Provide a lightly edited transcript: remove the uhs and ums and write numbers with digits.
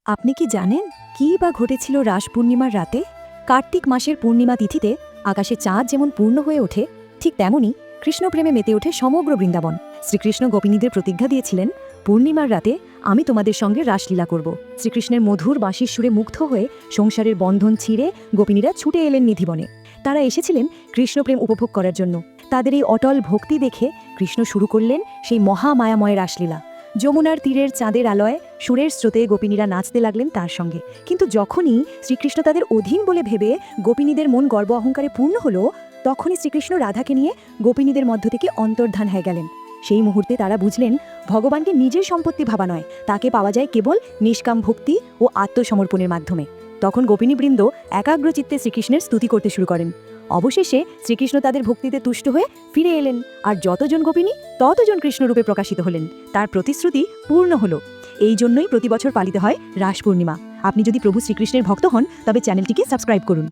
আপনি কি জানেন কী বা ঘটেছিল রাস পূর্ণিমার রাতে? কার্তিক মাসের পূর্ণিমা তিথিতে আকাশে চাঁদ যেমন পূর্ণ হয়ে ওঠে, ঠিক তেমনই কৃষ্ণপ্রেমে মেতে ওঠে সমগ্র বৃন্দাবন। শ্রীকৃষ্ণ গোপিনীদের প্রতিজ্ঞা দিয়েছিলেন, পূর্ণিমার রাতে আমি তোমাদের সঙ্গে রাসলীলা করব। শ্রীকৃষ্ণের মধুর বাঁশির সুরে মুগ্ধ হয়ে সংসারের বন্ধন ছিঁড়ে গোপিনীরা ছুটে এলেন নিধিবনে। তারা এসেছিলেন কৃষ্ণপ্রেম উপভোগ করার জন্য। তাদের এই অটল ভক্তি দেখে কৃষ্ণ শুরু করলেন সেই মহামায়াময় রাসলীলা। যমুনার তীরের চাঁদের আলোয় সুরের স্রোতে গোপিনীরা নাচতে লাগলেন তার সঙ্গে। কিন্তু যখনই শ্রীকৃষ্ণ তাদের অধীন বলে ভেবে গোপিনীদের মন গর্ব অহংকারে পূর্ণ হলো, তখনই শ্রীকৃষ্ণ রাধাকে নিয়ে গোপিনীদের মধ্য থেকে অন্তর্ধান হয়ে গেলেন। সেই মুহূর্তে তারা বুঝলেন, ভগবানকে নিজের সম্পত্তি ভাবা নয়, তাকে পাওয়া যায় কেবল নিষ্কাম ভক্তি ও আত্মসমর্পণের মাধ্যমে। তখন গোপিনীবৃন্দ একাগ্রচিত্তে শ্রীকৃষ্ণের স্তুতি করতে শুরু করেন। অবশেষে শ্রীকৃষ্ণ তাদের ভক্তিতে তুষ্ট হয়ে ফিরে এলেন, আর যতজন গোপিনী ততজন কৃষ্ণরূপে প্রকাশিত হলেন। তার প্রতিশ্রুতি পূর্ণ হলো। এই জন্যই প্রতি বছর পালিত হয় রাস পূর্ণিমা। আপনি যদি প্রভু শ্রীকৃষ্ণের ভক্ত হন, তবে চ্যানেলটিকে সাবস্ক্রাইব করুন।